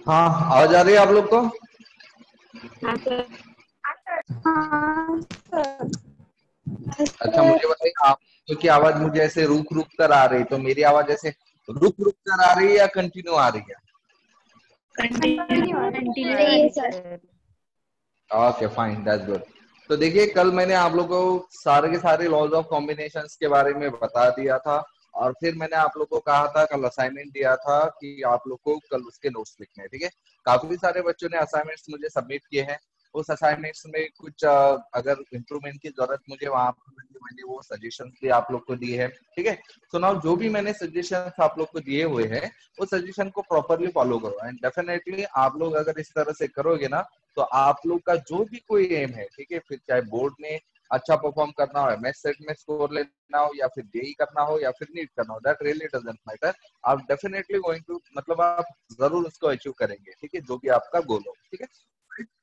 हाँ, आवाज आ रही है आप लोग को? हाँ सर। हाँ सर। अच्छा, मुझे बताइए आप की आवाज मुझे ऐसे रुक रुक कर आ रही, तो मेरी आवाज ऐसे रुक रुक कर आ रही है या कंटिन्यू आ रही है? कंटिन्यू आ सही है रही sir. Sir. Okay, fine, that's good. तो देखिए, कल मैंने आप लोगों को सारे के सारे लॉज ऑफ कॉम्बिनेशंस के बारे में बता दिया था। और फिर मैंने आप लोगों को कहा था, कल असाइनमेंट दिया था कि आप लोग को कल उसके नोट्स लिखने हैं, ठीक है। काफी सारे बच्चों ने असाइनमेंट्स मुझे सबमिट किए हैं। उस असाइनमेंट्स में कुछ अगर इम्प्रूवमेंट की जरूरत मुझे वहां पर लगी, मैंने वो सजेशन भी आप लोग को दिए हैं, ठीक है। तो नाउ जो भी मैंने सजेशन आप लोग को दिए हुए हैं, उस सजेशन को प्रॉपरली फॉलो करो, एंड डेफिनेटली आप लोग अगर इस तरह से करोगे ना, तो आप लोग का जो भी कोई एम है, ठीक है, फिर चाहे बोर्ड में अच्छा परफॉर्म करना हो, एमएस सेट में स्कोर लेना हो, या फिर जेई करना हो, या फिर नीट करना हो, दैट रियली डजंट मैटर। आप डेफिनेटली गोइंग टू, मतलब आप जरूर उसको अचीव करेंगे, ठीक है, जो भी आपका गोल हो, ठीक है।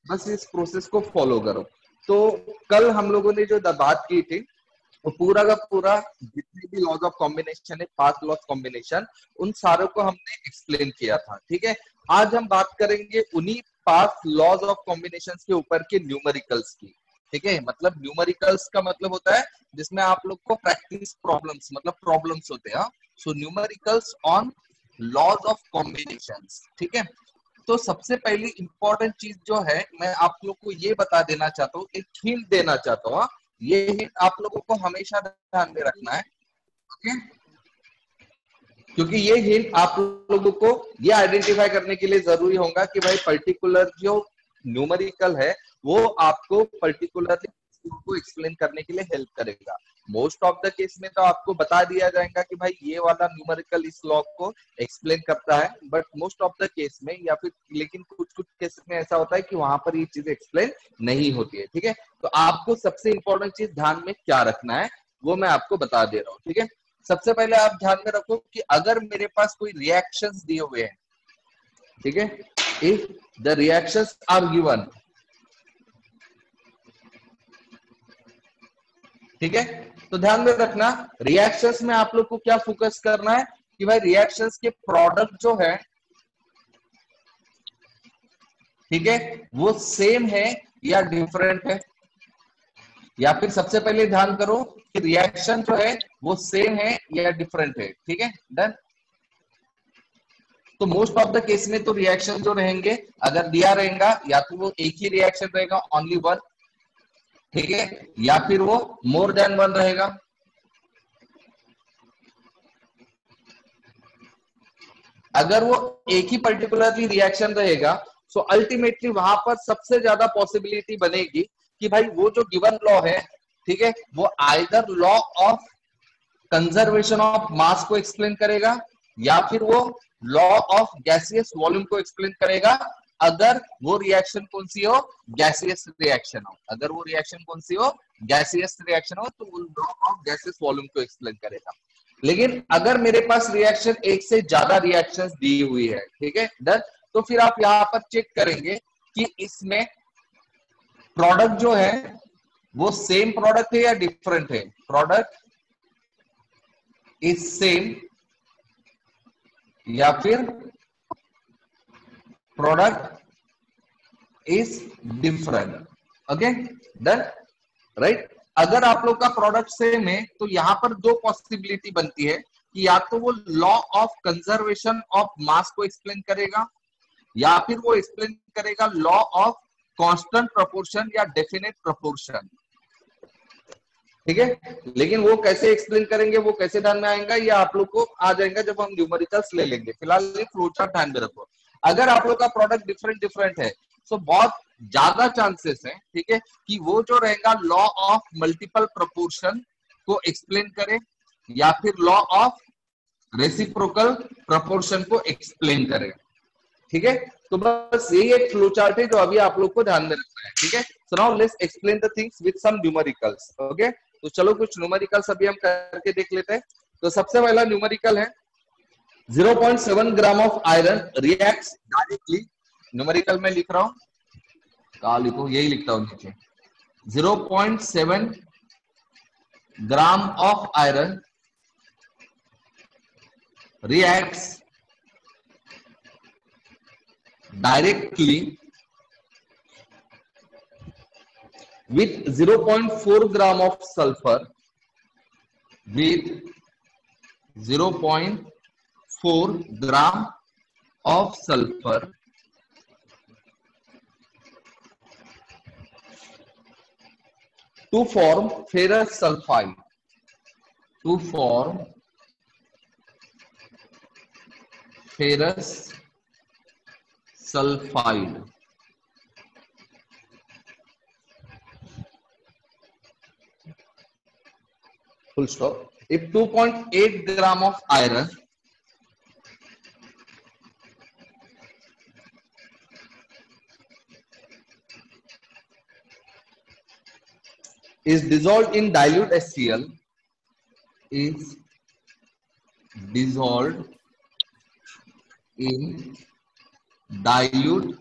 बस इस प्रोसेस को फॉलो करो। तो कल हम लोगों ने जो बात की थी, वो पूरा का पूरा जितने भी लॉज ऑफ कॉम्बिनेशन है, पांच लॉज कॉम्बिनेशन, उन सारों को हमने एक्सप्लेन किया था, ठीक है। आज हम बात करेंगे उन्हीं पांच लॉज ऑफ कॉम्बिनेशन के ऊपर के न्यूमेरिकल्स की, ठीक है। मतलब न्यूमेरिकल्स का मतलब होता है जिसमें आप लोग को प्रैक्टिस प्रॉब्लम्स, मतलब प्रॉब्लम्स होते हैं। So numericals on laws of combinations, ठीक है। तो सबसे पहली इंपॉर्टेंट चीज जो है, मैं आप लोग को ये बता देना चाहता हूँ, एक हिंट देना चाहता हूँ। ये हिंट आप लोगों को हमेशा ध्यान में रखना है, ओके। क्योंकि ये हिंट आप लोगों को ये आइडेंटिफाई करने के लिए जरूरी होगा कि भाई पर्टिकुलर जो न्यूमेरिकल है, वो आपको पर्टिकुलरली को एक्सप्लेन करने के लिए हेल्प करेगा। मोस्ट ऑफ द केस में तो आपको बता दिया जाएगा कि भाई ये वाला न्यूमेरिकल इस लॉ को एक्सप्लेन करता है, but most of the case में, या फिर लेकिन कुछ कुछ केस में ऐसा होता है कि वहां पर ये चीज एक्सप्लेन नहीं होती है, ठीक है। तो आपको सबसे इंपॉर्टेंट चीज ध्यान में क्या रखना है, वो मैं आपको बता दे रहा हूँ, ठीक है। सबसे पहले आप ध्यान में रखो कि अगर मेरे पास कोई रिएक्शंस दिए हुए हैं, ठीक है, if the reactions are given, ठीक है, तो ध्यान में रखना, रिएक्शंस में आप लोग को क्या फोकस करना है कि भाई रिएक्शंस के प्रोडक्ट जो है, ठीक है, वो सेम है या डिफरेंट है। या फिर सबसे पहले ध्यान करो कि रिएक्शन जो है वो सेम है या डिफरेंट है, ठीक है, डन। तो मोस्ट ऑफ द केस में तो रिएक्शन जो रहेंगे, अगर दिया रहेगा, या तो वो एक ही रिएक्शन रहेगा, ओनली वन, ठीक है, या फिर वो मोर देन वन रहेगा। अगर वो एक ही पर्टिकुलरली रिएक्शन रहेगा, सो अल्टीमेटली वहां पर सबसे ज्यादा पॉसिबिलिटी बनेगी कि भाई वो जो गिवन लॉ है, ठीक है, वो either law of conservation of mass को एक्सप्लेन करेगा, या फिर वो लॉ ऑफ गैसियस वॉल्यूम को एक्सप्लेन करेगा। अगर वो रिएक्शन कौन सी हो, गैसियस रिएक्शन हो। अगर वो रिएक्शन कौन सी हो, गैसियस रिएक्शन हो, तो वो लॉ ऑफ गैसियस वॉल्यूम को एक्सप्लेन करेगा। लेकिन अगर मेरे पास रिएक्शन एक से ज्यादा रिएक्शन दी हुई है, ठीक है, डन, तो फिर आप यहां पर चेक करेंगे कि इसमें प्रोडक्ट जो है वो सेम प्रोडक्ट है या डिफरेंट है। प्रोडक्ट इज सेम या फिर product is different, okay, done, right. अगर आप लोग का प्रोडक्ट सेम है, तो यहां पर दो पॉसिबिलिटी बनती है कि या तो वो law of conservation of mass को एक्सप्लेन करेगा, या फिर वो एक्सप्लेन करेगा लॉ ऑफ कांस्टेंट प्रोपोर्शन या डेफिनेट प्रोपोर्शन, ठीक है। लेकिन वो कैसे एक्सप्लेन करेंगे, वो कैसे ध्यान में आएगा, ये आप लोग को आ जाएगा जब हम न्यूमेरिकल्स ले लेंगे। फिलहाल ये फ्लोचार्ट ध्यान में रखो। अगर आप लोग का प्रोडक्ट डिफरेंट डिफरेंट है, तो बहुत ज्यादा चांसेस है, ठीक है, कि वो जो रहेगा लॉ ऑफ मल्टीपल प्रोपोर्शन को एक्सप्लेन करे, या फिर लॉ ऑफ रेसिप्रोकल प्रोपोर्शन को एक्सप्लेन करे, ठीक है। तो बस यही एक फ्लो चार्ट है जो अभी आप लोग को ध्यान में रखना है, ठीक है। So now let's explain the things with some numericals, okay. तो चलो कुछ न्यूमेरिकल्स अभी हम करके देख लेते हैं। तो सबसे पहला न्यूमेरिकल है 0.7 gram of iron reacts directly, numerical में लिख रहा हूं, कहा लिखो, यही लिखता हूं नीचे, 0.7 gram of iron reacts directly with 0.4 gram of sulfur, with 0.4 gram of sulfur to form ferrous sulfide, to form ferrous sulfide. Full stop. If 2.8 gram of iron is dissolved in dilute HCl, is dissolved in dilute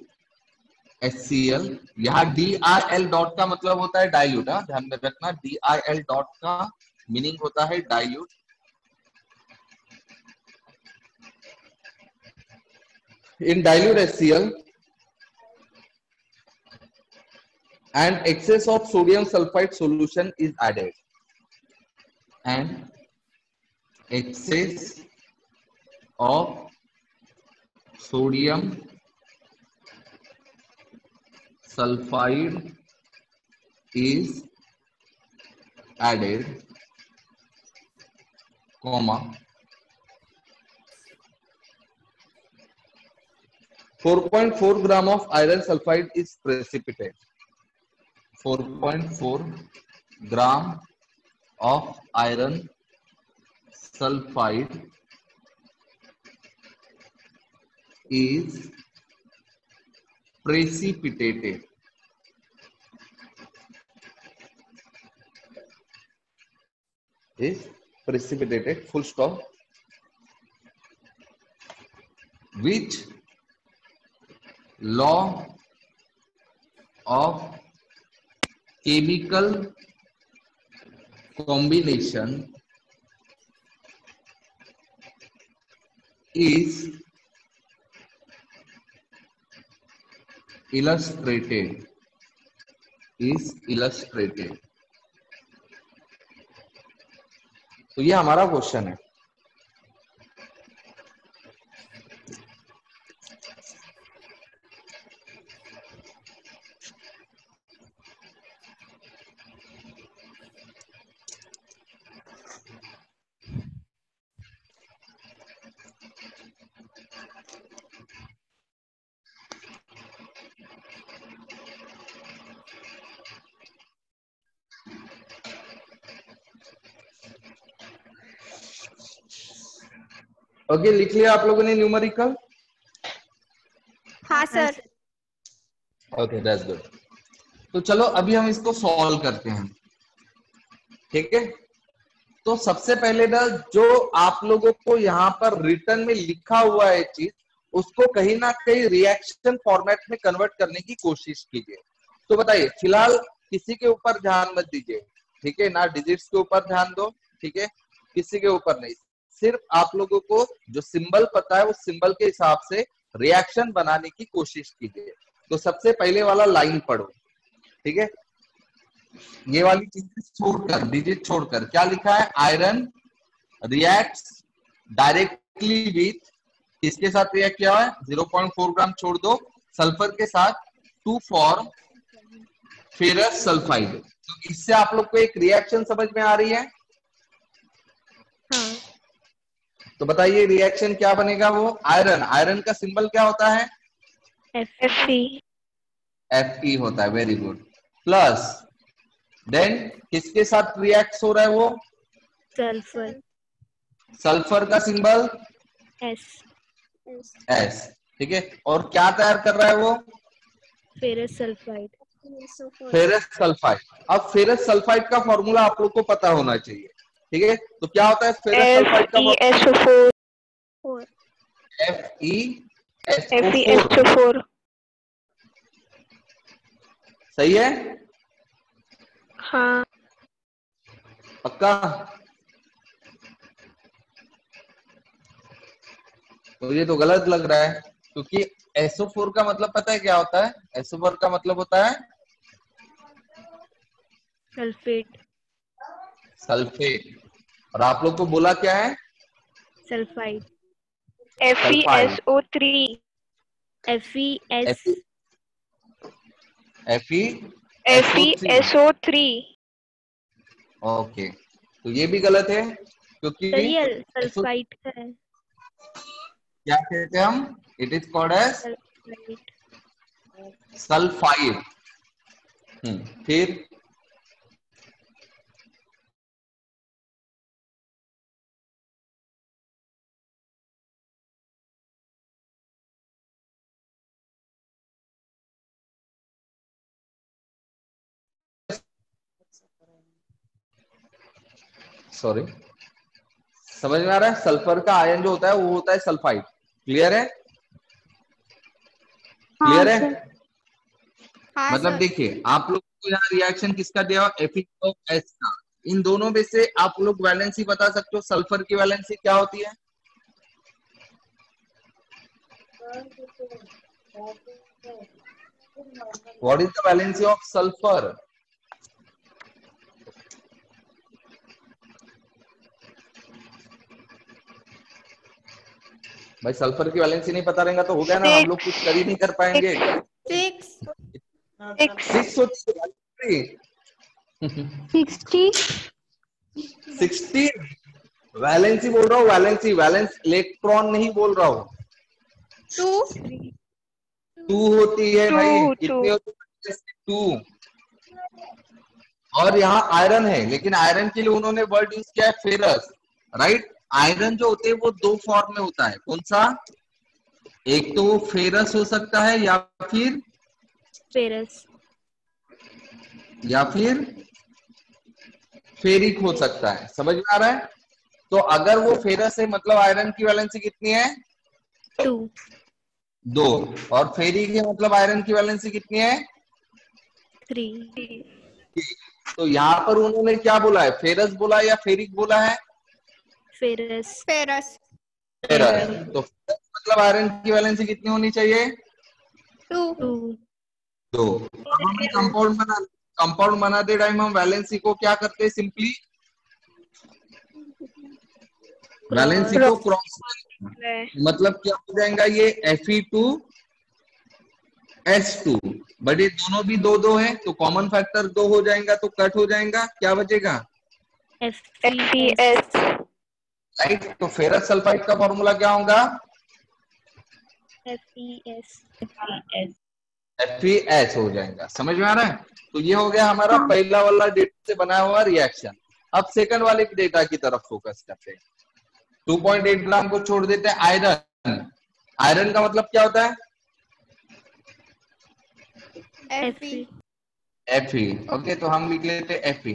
HCl, यहाँ DIL dot का मतलब होता है dilute, ध्यान में रखना, DIL dot का meaning होता है dilute. In dilute HCl and excess of sodium sulfide solution is added, and excess of sodium sulfide is added, comma 4.4 gram of iron sulfide is precipitate. 4.4 gram of iron sulfide is precipitated. Is precipitated, full stop. Which law of chemical combination is illustrated, is illustrated. तो ये हमारा question है। Okay, लिख लिया आप लोगों ने numerical? हाँ सर। Okay, that's good. तो चलो अभी हम इसको सॉल्व करते हैं, ठीक है। तो सबसे पहले ना जो आप लोगों को यहाँ पर रिटर्न में लिखा हुआ है चीज, उसको कहीं ना कहीं रिएक्शन फॉर्मेट में कन्वर्ट करने की कोशिश कीजिए। तो बताइए, फिलहाल किसी के ऊपर ध्यान मत दीजिए, ठीक है ना, डिजिट्स के ऊपर ध्यान दो, ठीक है, किसी के ऊपर नहीं, सिर्फ आप लोगों को जो सिंबल पता है उस सिंबल के हिसाब से रिएक्शन बनाने की कोशिश कीजिए। तो सबसे पहले वाला लाइन पढ़ो, ठीक है, ये वाली चीजें छोड़कर, डिजिट छोड़कर, क्या लिखा है, आयरन रिएक्ट्स डायरेक्टली विथ, किसके साथ रिएक्ट किया है, 0.4 ग्राम छोड़ दो, सल्फर के साथ, टू फॉर्म फेरस सल्फाइड। तो इससे आप लोग को एक रिएक्शन समझ में आ रही है? हाँ। तो बताइए रिएक्शन क्या बनेगा, वो आयरन, आयरन का सिंबल क्या होता है, Fe होता है, वेरी गुड, प्लस देन किसके साथ रिएक्ट हो रहा है वो, सल्फर, सल्फर का सिंबल S, ठीक है, और क्या तैयार कर रहा है वो, फेरस सल्फाइड, फेरस सल्फाइड। अब फेरस सल्फाइड का फॉर्मूला आप लोग को पता होना चाहिए, ठीक है, तो क्या होता है फेरस सल्फाइड का, FeSO4, सही है? हाँ। पक्का? तो ये तो गलत लग रहा है, क्योंकि SO4 का मतलब पता है क्या होता है? SO4 का मतलब होता है सल्फेट। सल्फेट। और आप लोग को बोला क्या है? Sulphide. Sulphide. FeSO3 FeS FeSO3। FeSO3 okay, तो ये भी गलत है क्योंकि सर ये SO सल्फाइड का है। क्या कहते हैं हम? It is called as sulphide. Sulphide. फिर सॉरी, समझ में आ रहा है? सल्फर का आयन जो होता है वो होता है सल्फाइड। क्लियर है? हाँ क्लियर है? सर। हाँ मतलब सर। देखिए, आप लोग को यहाँ रिएक्शन किसका दिया? FeOH का। इन दोनों में से आप लोग वैलेंसी बता सकते हो। सल्फर की वैलेंसी क्या होती है? What is the valency of sulphur? भाई सल्फर की वैलेंसी नहीं पता रहेगा तो हो गया ना, हम लोग कुछ कर ही नहीं कर पाएंगे। 6 6 होती है 60 16। वैलेंसी बोल रहा हूँ, वैलेंसी, वैलेंस इलेक्ट्रॉन नहीं बोल रहा हूँ। 2 2 होती है भाई। 2 कितनी होती है? 2। और यहाँ आयरन है, लेकिन आयरन के लिए उन्होंने वर्ड यूज किया है फेरस। राइट? आयरन जो होते हैं वो दो फॉर्म में होता है। कौन सा? एक तो फेरस हो सकता है या फिर फेरस। फेरिक हो सकता है। समझ में आ रहा है? तो अगर वो फेरस है मतलब आयरन की वैलेंसी कितनी है? 2। 2। और फेरिक है मतलब आयरन की वैलेंसी कितनी है? 3। तो यहाँ पर उन्होंने क्या बोला है? फेरस बोला है या फेरिक बोला है? फेरस। Ferrous ferrous. तो फेरस मतलब आयरन की वैलेंसी कितनी होनी चाहिए? 2 2। अब हमें कंपाउंड बनाते टाइम हम वैलेंसी को क्या करते हैं? सिंपली वैलेंसी को क्रॉस। मतलब क्या हो जाएगा? ये Fe2S2। बट ये दोनों भी 2 है तो कॉमन फैक्टर 2 हो जाएगा, तो कट हो जाएगा। क्या बचेगा? FeS। राइट? तो फेरस सल्फाइड का फॉर्मूला क्या होगा? FeS। FeS हो जाएगा। समझ में आ रहा है? तो ये हो गया हमारा हाँ। पहला वाला डेटा से बनाया हुआ रिएक्शन। अब सेकंड वाले डेटा की तरफ फोकस करते हैं। 2.8 ग्राम को छोड़ देते हैं। आयरन। आयरन का मतलब क्या होता है? Fe Fe। ओके, तो हम लिख लेते हैं Fe।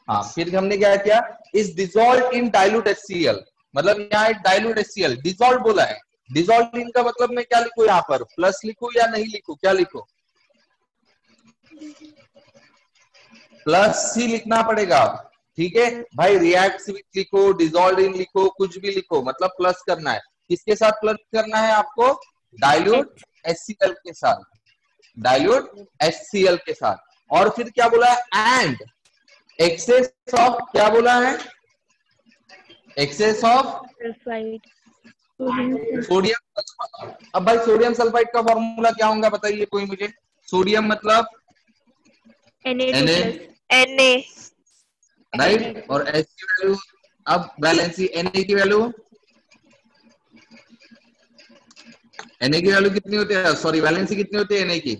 हाँ, फिर हमने क्या किया? Is dissolve in dilute HCl। मतलब यहाँ एक डाइल्यूट HCl डिसॉल्व बोला है। डिसॉल्व इन का मतलब मैं क्या लिखूं? यहाँ पर प्लस लिखूं या नहीं लिखूं? क्या लिखूं? प्लस ही लिखना पड़ेगा। ठीक है भाई, रिएक्ट विथ लिखो, डिसॉल्व इन लिखो, कुछ भी लिखो, मतलब प्लस करना है। किसके साथ प्लस करना है आपको? डाइल्यूट HCl के साथ। डाइल्यूट HCl के साथ। और फिर क्या बोला है? एंड एक्सेस ऑफ, क्या बोला है? Excess of sulphide. सोडियम। अब भाई सोडियम सल्फाइड का फॉर्मूला क्या होगा बताइए कोई मुझे? सोडियम मतलब Na2+। Na right? और H की वैल्यू, अब वैलेंसी Na की वैल्यू, Na की वैल्यू कितनी होती है? सॉरी, वैलेंसी कितनी होती है Na की?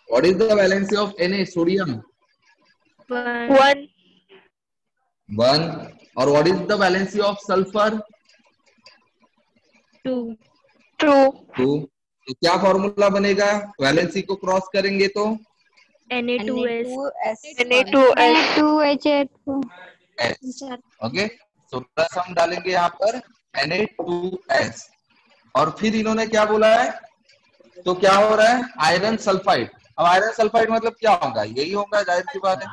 What is the valency of Na? Sodium 1। 1। और what is the valency of sulphur? 2। 2 2। तो क्या फॉर्मूला बनेगा? वैलेंसी को क्रॉस करेंगे तो Na2S। Na2S S। ओके, तो प्लस हम डालेंगे यहाँ पर Na2S। और फिर इन्होंने क्या बोला है? तो क्या हो रहा है? Iron sulphide. अब आयरन सल्फाइड मतलब क्या होगा? यही होगा, जाहिर सी बात है।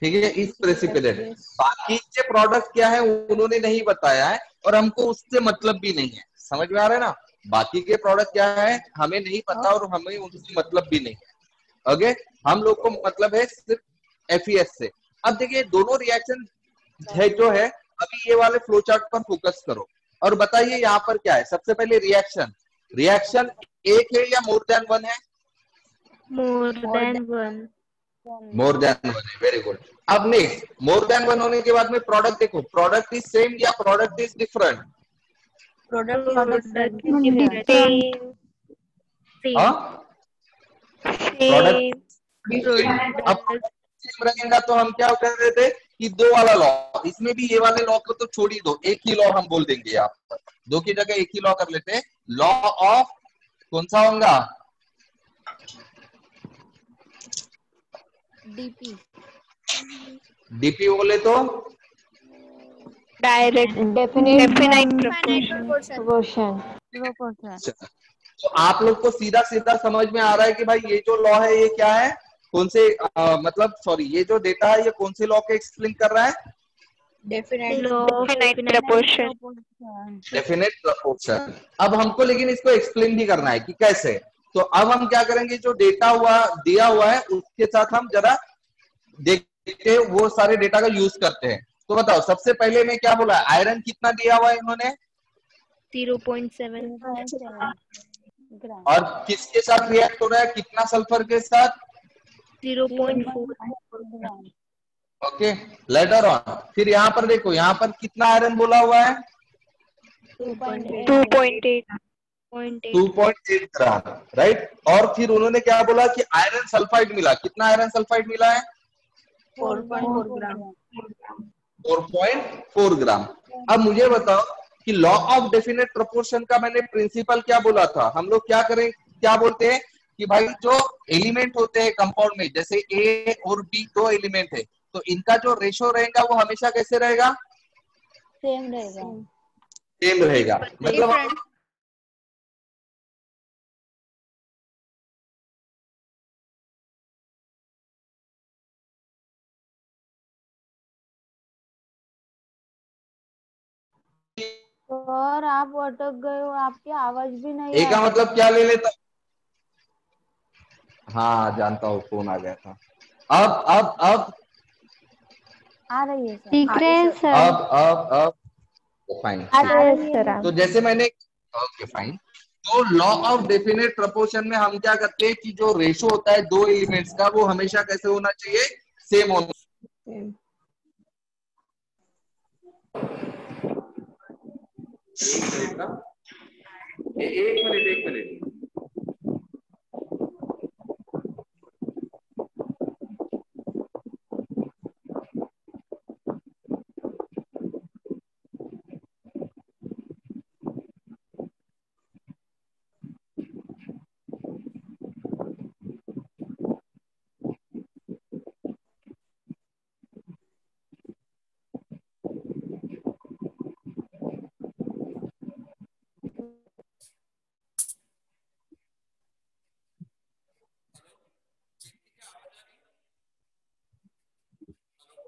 ठीक है, इस प्रेसिपिटेट। बाकी के प्रोडक्ट क्या है उन्होंने नहीं बताया है और हमको उससे मतलब भी नहीं है। समझ में आ रहा है ना? बाकी के प्रोडक्ट क्या है हमें नहीं पता और हमें उनसे मतलब भी नहीं है। ओके, हम लोग को मतलब है सिर्फ एफईएस से। अब देखिए दोनों रिएक्शन है जो है, अभी ये वाले फ्लो चार्ट पर फोकस करो और बताइए यहाँ पर क्या है। सबसे पहले रिएक्शन, रिएक्शन एक है या मोर देन वन है? More than one. More than one है, वेरी गुड। अब नेक्स्ट, मोर देन वन होने के बाद में प्रोडक्ट देखो, प्रोडक्ट इज सेम या product is different? Product Different. same. हाँ, Same. प्रोडक्ट Product अब सेम रहेगा तो हम क्या कर रहे थे कि दो वाला लॉ, इसमें भी ये वाले लॉ को तो छोड़ ही दो, एक ही लॉ हम बोल देंगे यहाँ पर, दो की जगह एक ही लॉ कर लेते हैं। लॉ ऑफ कौन सा होगा? डीपी। डीपी बोले तो direct Definite definite proportion. proportion. तो आप लोग को सीधा सीधा समझ में आ रहा है कि भाई ये जो लॉ है ये क्या है, कौन से मतलब सॉरी ये जो डेटा है ये कौन से लॉ के एक्सप्लेन कर रहा है? Law of definite proportion. Definite proportion. अब हमको लेकिन इसको एक्सप्लेन भी करना है कि कैसे। तो अब हम क्या करेंगे, जो डेटा हुआ दिया हुआ है उसके साथ हम जरा देखते हैं, वो सारे डेटा का यूज करते हैं। तो बताओ सबसे पहले मैं क्या बोला, आयरन कितना दिया हुआ है इन्होंने 0.7. और किसके साथ रिएक्ट हो रहा है, कितना सल्फर के साथ? 0.4. Okay, later on. फिर यहाँ पर देखो, यहाँ पर कितना आयरन बोला हुआ है? 2.8. 2.8 ग्राम, राइट। और फिर उन्होंने क्या बोला कि आयरन सल्फाइड मिला, कितना आयरन सल्फाइड मिला है? 4.4 ग्राम. 4.4 ग्राम। अब मुझे बताओ कि लॉ ऑफ डेफिनेट प्रोपोर्शन का मैंने प्रिंसिपल क्या बोला था। हम लोग क्या करें, क्या बोलते हैं कि भाई जो एलिमेंट होते हैं कंपाउंड में, जैसे ए और बी दो एलिमेंट है, तो इनका जो रेशो रहेगा वो हमेशा कैसे रहेगा? सेम रहेगा। सेम रहेगा। मतलब सर आप अटक गए हो, आपकी आवाज भी नहीं ए आ का रही। मतलब क्या ले लेता? हाँ जानता हूँ, फोन आ गया था। अब आ रही है सर। दिख रहे हैं सर। अब फाइन। आ रहे हैं सर तो आप। जैसे मैंने, ओके फाइन। तो लॉ ऑफ डेफिनेट प्रोपोर्शन में हम क्या करते हैं कि जो रेशो होता है दो एलिमेंट्स का वो हमेशा कैसे होना चाहिए? सेम होना। एक मिनट, एक मिनट।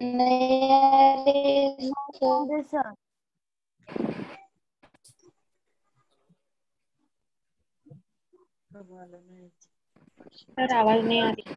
नहीं आ रही सर। सर आवाज नहीं आ रही।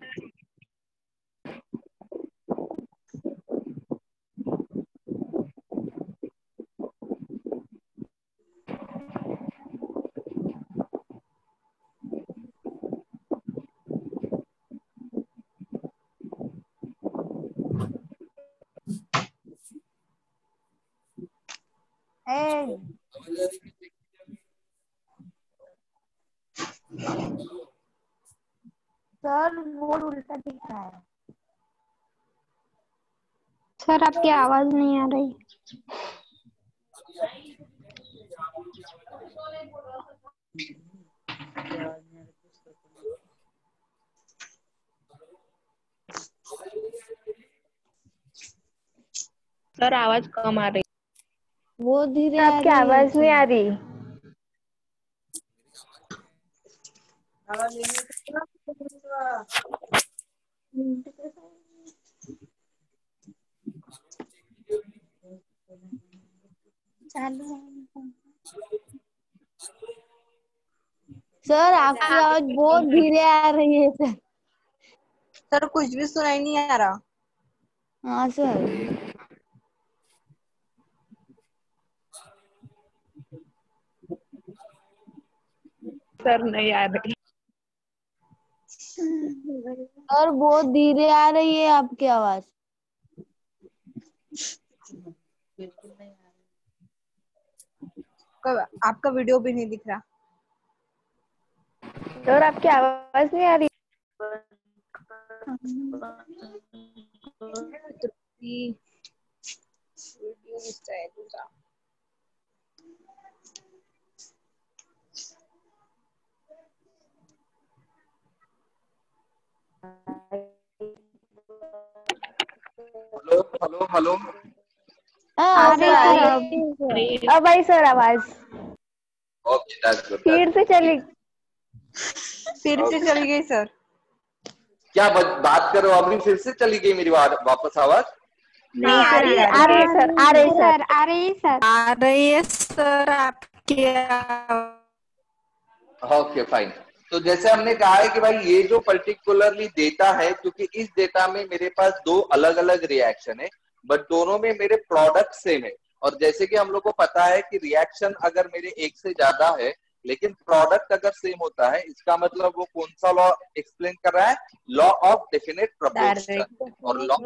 ए, सर बोर्ड उल्टा दिख रहा है। सर आपकी आवाज नहीं आ रही। सर आवाज कम आ रही। वो धीरे आ आपकी रही है आवाज नहीं आ रही। चालू है। सर आपकी आवाज बहुत धीरे आ रही है सर। सर कुछ भी सुनाई नहीं आ रहा। हाँ सर। सर नहीं आ रही। सर बहुत धीरे आ रही है आपकी आवाज। आपका वीडियो भी नहीं दिख रहा। सर आपकी आवाज नहीं आ रही। Hello hello hello. आ हाँ रही सर आ सर रही है सर। अब आई सर आवाज। Okay that's good. फिर से चली। फिर से चली गई सर। क्या बात करो अभी फिर से चली गई मेरी वापस आवाज। नहीं हाँ, सर आ रही सर आ रही सर आ रही सर। आ रही है सर आपकी ओके फाइन। तो जैसे हमने कहा है कि भाई ये जो पर्टिकुलरली डेटा है, क्योंकि इस डेटा में मेरे पास दो अलग अलग रिएक्शन है बट दोनों में मेरे प्रोडक्ट सेम है। और जैसे कि हम लोग को पता है कि रिएक्शन अगर मेरे एक से ज्यादा है लेकिन प्रोडक्ट अगर सेम होता है, इसका मतलब वो कौन सा लॉ एक्सप्लेन कर रहा है? Law of definite proportion. और लॉ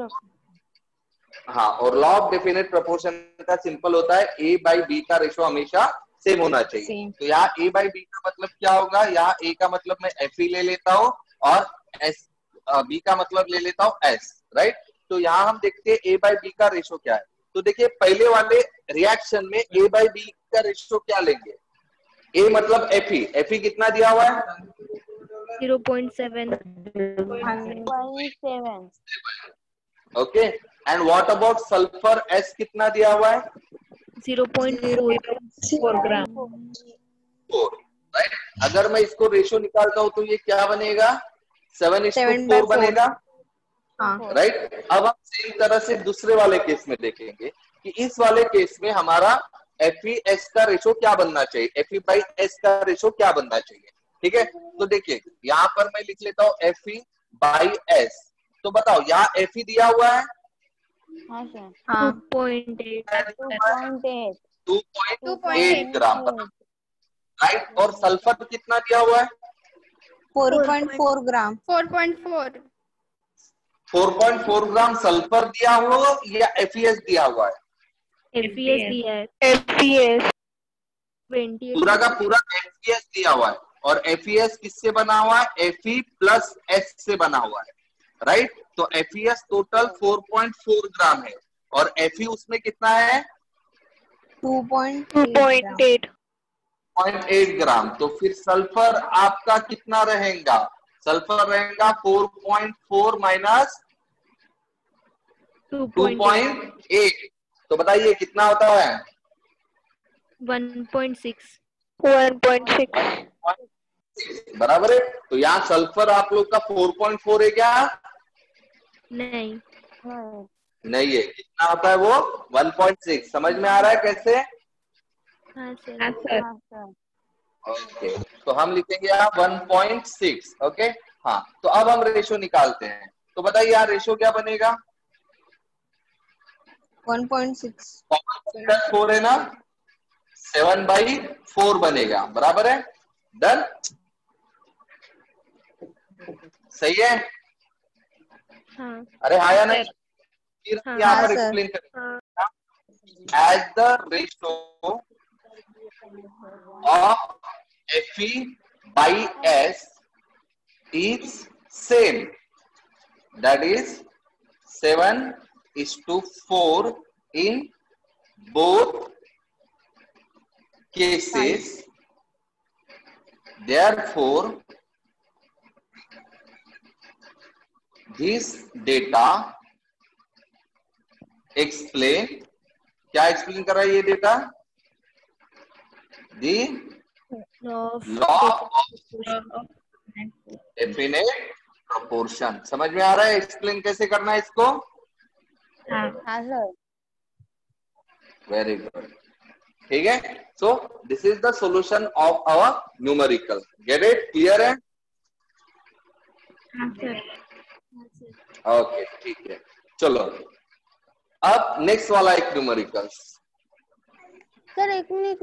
हाँ, और लॉ ऑफ डेफिनेट प्रोपोर्शन का सिंपल होता है ए बाई बी का रेशो हमेशा सेम होना चाहिए। Same. तो यहाँ ए बाई बी का मतलब क्या होगा? यहाँ ए का मतलब मैं एफ ई ले लेता हूँ और एस बी का मतलब ले लेता हूँ एस, राइट। तो यहाँ हम देखते हैं ए बाई बी का रेशो क्या है। तो देखिए पहले वाले रिएक्शन में ए बाई बी का रेशो क्या लेंगे? ए मतलब एफ ई कितना दिया हुआ है? 0.7। 0.7। Okay. And what about sulphur S कितना दिया हुआ है? 0.4 ग्राम। 4, राइट। अगर मैं इसको रेशो निकालता हूं तो ये क्या बनेगा? 7:4 बनेगा, हाँ। राइट। अब हम सेम तरह से दूसरे वाले केस में देखेंगे कि इस वाले केस में हमारा एफ का रेशो क्या बनना चाहिए, एफ बाई एस का रेशो क्या बनना चाहिए। ठीक है, तो देखिए यहाँ पर मैं लिख लेता हूँ एफ बाई एस। तो बताओ यहाँ एफ दिया हुआ है हाँ सर। 2.8। 2.8 ग्राम, राइट। और सल्फर कितना दिया हुआ है? 4.4 ग्राम। 4.4। 4.4 ग्राम सल्फर दिया हुआ या एफईएस दिया हुआ है? एफईएस दिया है। एफईएस 28। पूरा का पूरा एफईएस दिया हुआ है। और एफईएस किससे बना हुआ है? एफई प्लस एस से बना हुआ है, राइट। तो एफईएस टोटल 4.4 ग्राम है और एफई उसमें कितना है? 2.8। 0.8 ग्राम। तो फिर सल्फर आपका कितना रहेगा? सल्फर रहेगा 4.4 माइनस 2.8। तो बताइए कितना होता है? 1.6। 1.6। बराबर है। तो यहाँ सल्फर आप लोग का 4.4 है क्या? नहीं। नहीं है। कितना होता है वो? 1.6। समझ में आ रहा है कैसे? हाँ सर। ओके, तो हम लिखेंगे यहाँ 1.6। ओके, हाँ। तो अब हम रेशो निकालते हैं। तो बताइए यहाँ रेशो क्या बनेगा? 1.6 4 है ना, 7/4 बनेगा, बराबर है। डन, सही है। हाँ। अरे हाँ या नहीं? फिर हाँ, यहाँ पर सर। एक्सप्लेन करेंगे। As the ratio of Fe by S is same, that is 7:4 in both cases. Therefore, this data explain, क्या एक्सप्लेन कर रहा है ये data? The law of definite proportion। समझ में आ रहा है एक्सप्लेन कैसे करना है इसको? हाँ। हाँ सर। वेरी गुड, ठीक है। So this is the solution of our numerical. Get it? Clear है? हाँ सर। ओके ठीक है, चलो अब नेक्स्ट वाला एक न्यूमेरिकल। सर एक मिनट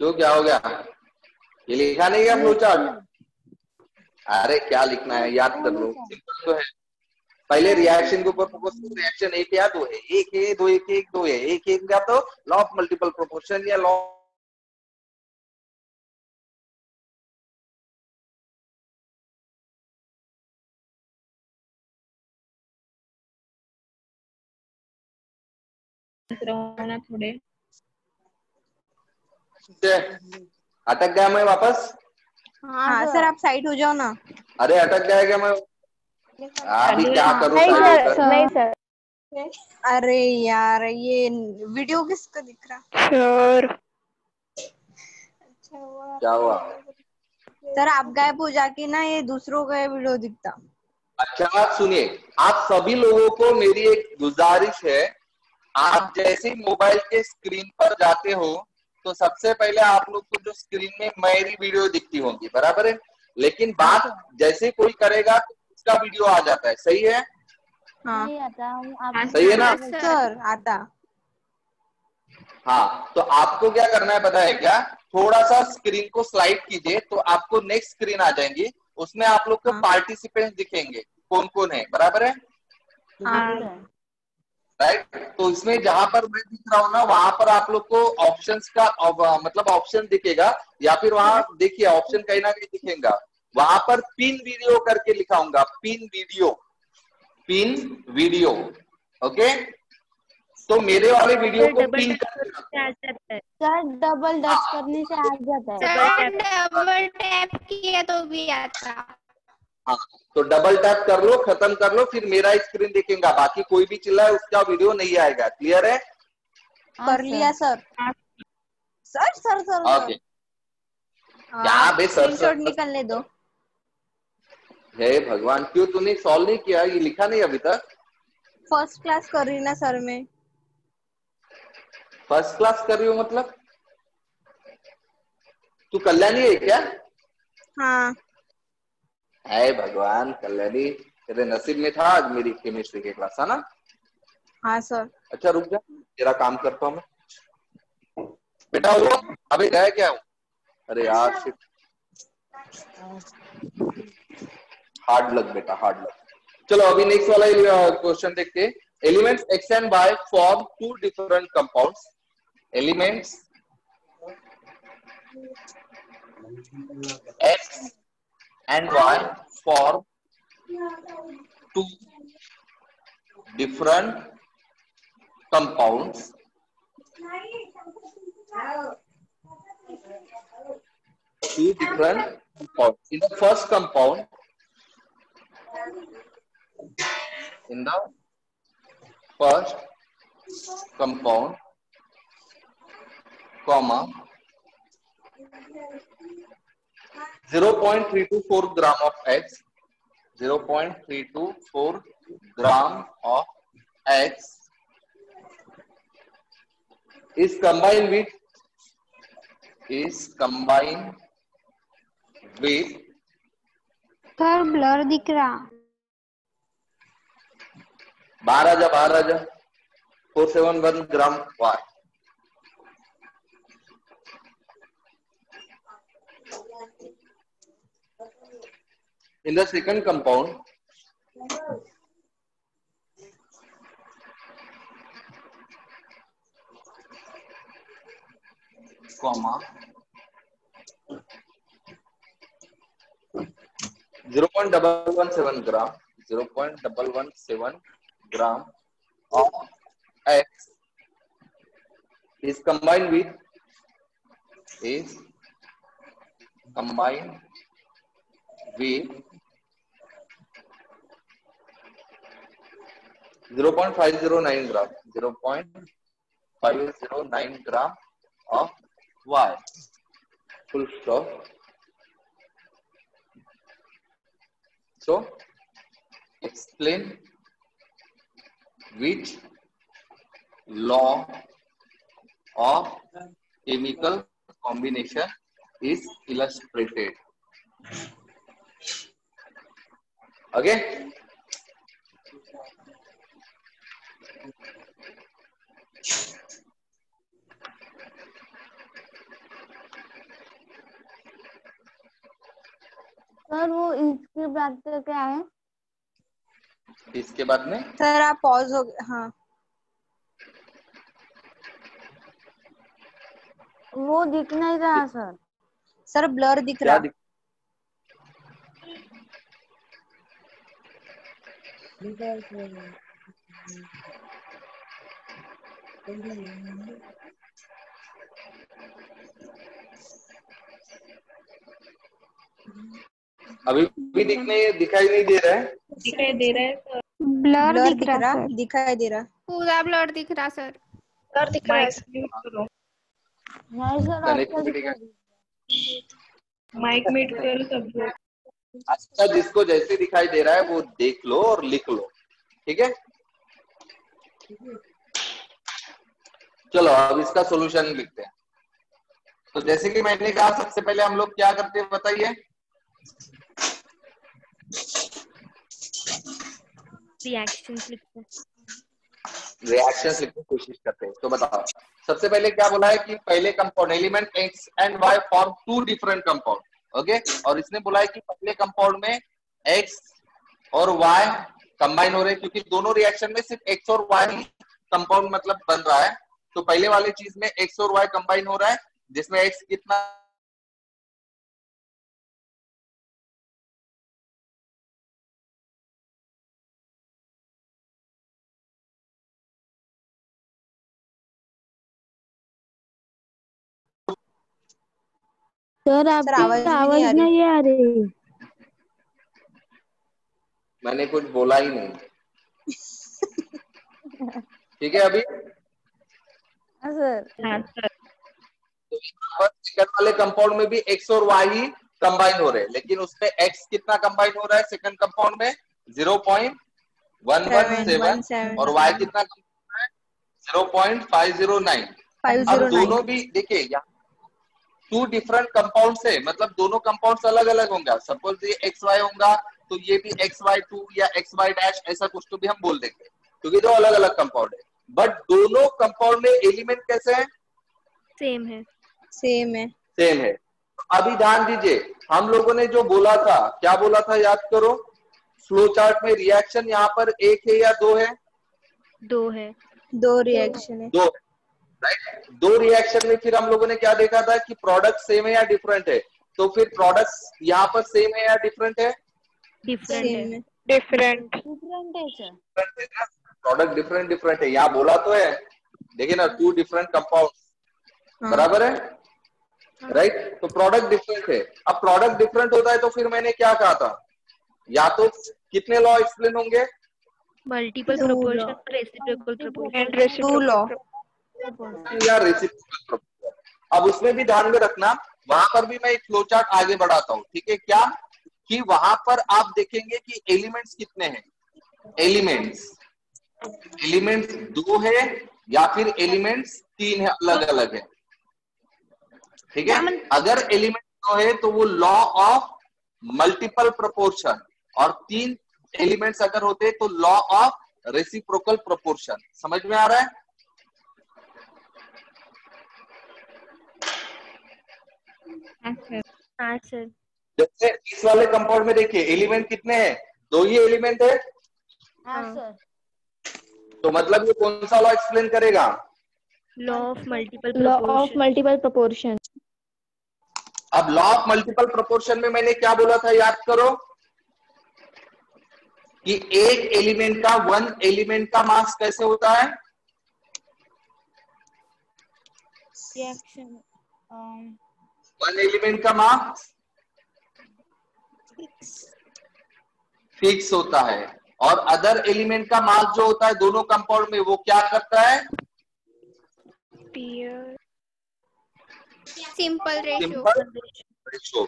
जो क्या हो गया? ये लिखा नहीं है फ्लो चार्ट? अरे क्या लिखना है, याद कर लो, सिंपल तो है। पहले रिएक्शन के ऊपर फोकस करो। रिएक्शन एक या दो है, एक है, दो एक एक दो है, एक एक या तो लॉ ऑफ मल्टीपल प्रोपोर्शन या लॉ थोड़े अटक गया मैं वापस। हाँ सर, आप साइड हो जाओ ना। अरे अटक गया क्या मैं? अभी क्या करूं? नहीं सर। अरे यार, ये वीडियो किसका दिख रहा? सर क्या हुआ? सर आप गायब हो जाके ना, ये दूसरों का वीडियो दिखता। अच्छा सुनिए, आप सभी लोगों को मेरी एक गुजारिश है, आप जैसे मोबाइल के स्क्रीन पर जाते हो तो सबसे पहले आप लोग को जो स्क्रीन में मेरी वीडियो दिखती होगी, बराबर है? लेकिन बात जैसे कोई करेगा तो उसका वीडियो आ जाता है, सही है? हाँ नहीं आता हूँ सही है ना? सर, आता। हाँ, तो आपको क्या करना है पता है क्या? थोड़ा सा स्क्रीन को स्लाइड कीजिए तो आपको नेक्स्ट स्क्रीन आ जाएंगी, उसमें आप लोग को पार्टिसिपेंट्स दिखेंगे, कौन कौन है, बराबर है? राइट। तो इसमें जहां पर मैं दिख रहा हूँ ना, वहां पर आप लोग को ऑप्शंस का मतलब ऑप्शन दिखेगा, या फिर वहां देखिए ऑप्शन कहीं ना कहीं दिखेगा, वहां पर पिन वीडियो करके लिखा होगा, pin video, pin video. Okay, तो मेरे वाले वीडियो को पिन कर आ जाता है। सर डबल टच करने से आ जाता है। डबल टैप किया तो भी आता। हाँ, तो डबल टैप कर लो, खत्म कर लो, फिर मेरा स्क्रीन दिखेगा, बाकी कोई भी चिल्लाए उसका वीडियो नहीं आएगा। क्लियर है? कर लिया sir. Sir sir sir okay. क्या बे सर स्क्रीनशॉट निकालने दो। हे भगवान, क्यों तूने सॉल्व नहीं किया? ये लिखा नहीं अभी तक। फर्स्ट क्लास कर रही ना सर मैं। फर्स्ट क्लास कर रही हो मतलब? तू कल्याणी है क्या? हाँ हे भगवान, कल्याणी तेरे नसीब में था आज मेरी केमिस्ट्री की क्लास, है ना? हाँ सर। अच्छा रुक जा, तेरा काम करता हूँ मैं। बेटा वो अबे गया क्या हूँ? अरे यार शिट, हार्ड लक बेटा, हार्ड लक। चलो अभी नेक्स्ट वाला क्वेश्चन देखते हैं। Elements X and Y form two different compounds. Elements X and Y form two different compounds. Two different compounds. In the first compound, comma 0.324 gram of X, 0.324 gram of X is combined with sir blur दिख रहा। बाहर आजा 471 ग्राम Y. In the second compound, comma 0.117 gram of X is combined with 0.509 gram, 0.509 gram of Y. Full stop. So, explain which law of chemical combination is illustrated. Okay. Sir वो इसके बाद का क्या है? इसके बाद में सर आप पॉज हो गए। हाँ वो दिख नहीं रहा सर। सर ब्लर दिख क्या रहा। अभी भी दिखाई नहीं दे रहा है। दिखाई दे रहा है सर। ब्लर ब्लर दिख दिख रहा रहा, सर, दिखाई दे रहा। पूरा ब्लर दिख रहा सर। ब्लर दिख रहा है। माइक म्यूट करो, नहीं सर मैंने अच्छा कुछ दिख रहा दिखाई। है। माइक म्यूट करो सब लोग। अच्छा, जिसको जैसे दिखाई दे रहा है वो देख लो और लिख लो, ठीक है। चलो अब इसका सॉल्यूशन लिखते हैं। तो जैसे कि मैंने कहा, सबसे पहले हम लोग क्या करते हैं बताइए। रिएक्शंस लिखते हैं। रिएक्शंस लिखने की कोशिश करते हैं। तो बताओ, सबसे पहले क्या बोला है कि पहले compound element X and Y form two different compound. Okay, और इसने बोला है कि पहले कंपाउंड में एक्स और वाई कंबाइन हो रहे हैं, क्योंकि दोनों रिएक्शन में सिर्फ एक्स और वाई कंपाउंड मतलब बन रहा है। तो पहले वाले चीज में एक्स और वाई कंबाइन हो रहा है, जिसमें एक्स कितना सर आपकी आवाज नहीं आ रही। मैंने कुछ बोला ही नहीं। ठीक है अभी। हाँ सर। हाँ सर। तो सेकंड वाले कंपाउंड में भी एक्स और वाई ही कंबाइन हो रहे हैं, लेकिन उसमें एक्स कितना कंबाइन हो रहा है सेकंड कंपाउंड में 0.117 और वाई कितना कंबाइन हो रहा है 0.509। अब दोनों भी देखिए, यहाँ टू डिफरेंट कंपाउंड है, मतलब दोनों कंपाउंड्स अलग अलग होंगे। सपोज ये एक्स वाई होगा तो ये भी एक्स वाई टू या एक्स वाई डैश ऐसा कुछ तो भी हम बोल देंगे, क्योंकि दो अलग अलग कंपाउंड है। बट दोनों कंपाउंड में एलिमेंट कैसे हैं? सेम है। सेम है। सेम है। अभी ध्यान दीजिए, हम लोगों ने जो बोला था, क्या बोला था याद करो। फ्लो चार्ट में रिएक्शन यहाँ पर एक है या दो है? दो है। दो रिएक्शन है। दो, राइट। दो रिएक्शन में फिर हम लोगों ने क्या देखा था कि प्रोडक्ट सेम है या डिफरेंट है। तो फिर प्रोडक्ट यहाँ पर सेम है या डिफरेंट है? डिफरेंट है। डिफरेंट डिफरेंट है सर। प्रोडक्ट डिफरेंट डिफरेंट है, यहाँ बोला तो है। देखिए ना, टू डिफरेंट कंपाउंड, बराबर है, राइट। तो प्रोडक्ट डिफरेंट है। अब प्रोडक्ट डिफरेंट होता है तो फिर मैंने क्या कहा था, या तो कितने लॉ एक्सप्लेन होंगे? Multiple proportion, reciprocal proportion. And reciprocal या रेसिप्रोकल प्रोपोर्शन। अब उसमें भी ध्यान में रखना, वहां पर भी मैं एक फ्लो चार्ट आगे बढ़ाता हूँ, ठीक है। क्या कि वहां पर आप देखेंगे कि एलिमेंट्स कितने हैं। एलिमेंट्स दो है या फिर एलिमेंट्स तीन है, अलग अलग है, ठीक है। अगर एलिमेंट दो है तो वो लॉ ऑफ मल्टीपल प्रोपोर्शन, और तीन एलिमेंट्स अगर होते तो लॉ ऑफ रेसिप्रोकल प्रोपोर्शन। समझ में आ रहा है? हाँ सर। जैसे इस वाले कंपाउंड में देखिए एलिमेंट कितने हैं, दो ही एलिमेंट है। हाँ सर। तो मतलब ये कौन सा लॉ एक्सप्लेन करेगा? Law of multiple proportion. अब लॉ ऑफ मल्टीपल प्रोपोर्शन में मैंने क्या बोला था याद करो, कि एक एलिमेंट का वन एलिमेंट का मास कैसे होता है? रिएक्शन वन एलिमेंट का मास फिक्स होता है, और अदर एलिमेंट का मास जो होता है दोनों कंपाउंड में, वो क्या करता है? Simple ratio. रेशियो।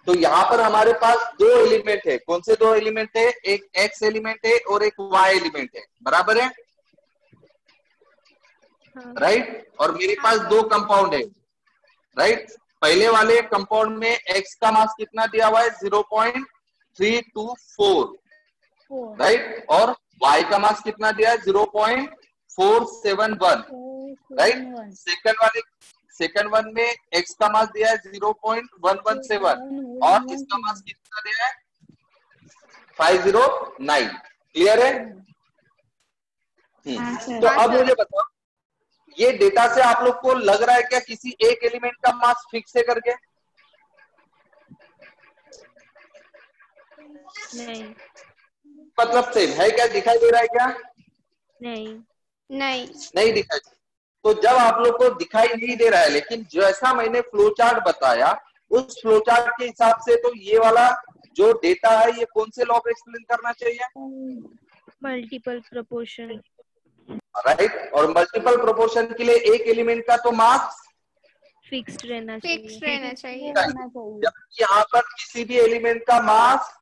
तो यहाँ पर हमारे पास दो एलिमेंट है। कौन से दो एलिमेंट है? एक एक्स एलिमेंट है और एक वाई एलिमेंट है, बराबर है। हाँ। राइट, और मेरे पास दो कंपाउंड है, राइट। पहले वाले कंपाउंड में x का मास कितना दिया हुआ है 0.324, राइट, और y का मास कितना दिया है 0.471, राइट। सेकंड वन में x का मास दिया है 0.117 और इसका मास कितना दिया है 509। क्लियर है? तो अब मुझे बताओ, ये डेटा से आप लोग को लग रहा है क्या किसी एक एलिमेंट का मास फिक्स है करके? नहीं। मतलब सेम है क्या? दिखाई दे रहा है क्या? नहीं। नहीं दिखाई। तो जब आप लोग को दिखाई नहीं दे रहा है, लेकिन जैसा मैंने फ्लो चार्ट बताया उस फ्लो चार्ट के हिसाब से, तो ये वाला जो डेटा है ये कौन से लॉ को एक्सप्लेन करना चाहिए? Multiple proportion, right. और मल्टीपल प्रोपोर्शन के लिए एक एलिमेंट का तो मास फिक्स्ड रहना चाहिए। जबकि यहाँ पर किसी भी एलिमेंट का मास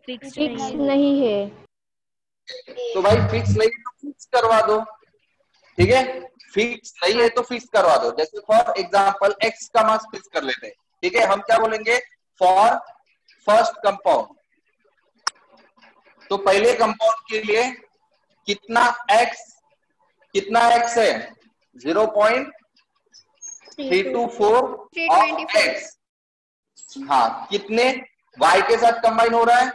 फिक्स्ड नहीं है। तो भाई फिक्स नहीं तो फिक्स करवा दो, ठीक है। फिक्स नहीं है तो फिक्स करवा दो। जैसे फॉर एग्जांपल x का मास फिक्स कर लेते हैं, ठीक है। हम क्या बोलेंगे? फॉर फर्स्ट कंपाउंड, तो पहले कंपाउंड के लिए कितना x है 0.324 ऑफ x। हाँ, कितने y के साथ कंबाइन हो रहा है?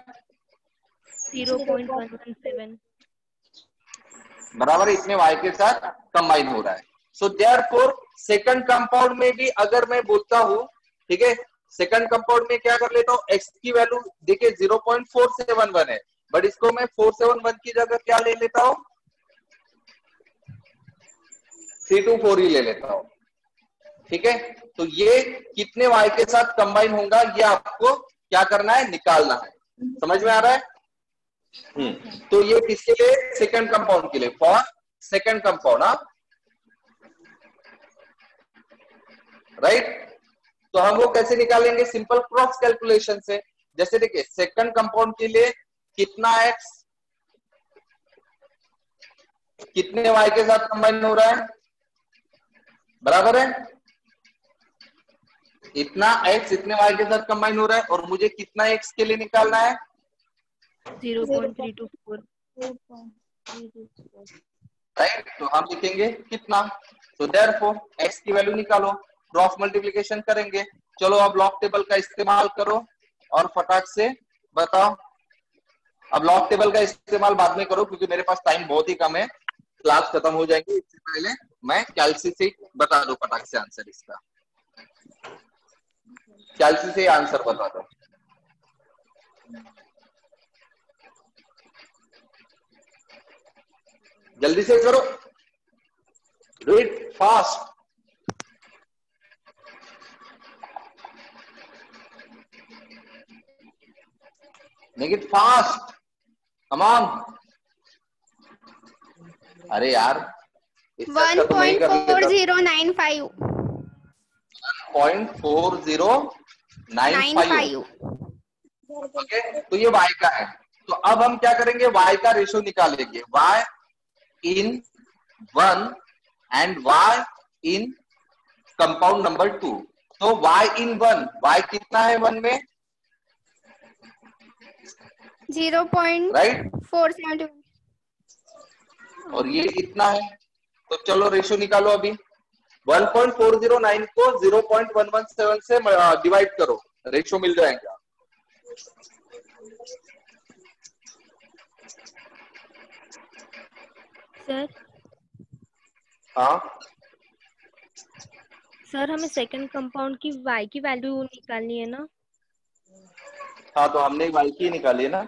0.117 बराबर, इतने y के साथ कंबाइन हो रहा है। सो देयरफॉर सेकंड कंपाउंड में भी अगर मैं बोलता हूं, ठीक है, सेकंड कंपाउंड में क्या कर लेता हूं, x की वैल्यू देखिए 0.471 है, बट इसको मैं 471 की जगह क्या ले लेता हूं 324 ही ले लेता हूं, ठीक है। तो ये कितने y के साथ कंबाइन होगा ये आपको क्या करना है, निकालना है। समझ में आ रहा है? तो ये किसके लिए? सेकंड कंपाउंड के लिए, फॉर सेकंड कंपाउंड। राइट। तो हम वो कैसे निकालेंगे? सिंपल क्रॉस कैलकुलेशन से। जैसे देखिए सेकंड कंपाउंड के लिए कितना x कितने y के साथ कंबाइन हो रहा है, बराबर है, इतना x इतने y के साथ कंबाइन हो रहा है, और मुझे कितना x के लिए निकालना है 0.324। राइट। तो हम लिखेंगे कितना, तो देयरफॉर x की वैल्यू निकालो, क्रॉस मल्टीप्लिकेशन करेंगे। चलो अब लॉग टेबल का इस्तेमाल करो और फटाक से बताओ। अब लॉग टेबल का इस्तेमाल बाद में करो क्योंकि मेरे पास टाइम बहुत ही कम है, क्लास खत्म हो जाएंगे। इससे पहले मैं कैल्सी से बता दो फटाक से आंसर इसका, कैल्सी से आंसर बता दो। जल्दी से करो, do it fast. Make it fast, come on. अरे यार 1.4095 1.4095। ओके, तो ये y का है। तो अब हम क्या करेंगे, y का रेशियो निकालेंगे, y in 1 and y in compound number 2। तो y in 1, y कितना है 1 में 0.471 और ये कितना है, तो चलो रेशियो निकालो अभी। 1.409 को 0.117 से डिवाइड करो, रेशियो मिल जाएगा। सर हाँ सर, हमें सेकंड कंपाउंड की y की वैल्यू निकालनी है ना? हाँ, तो हमने y की निकाली है ना।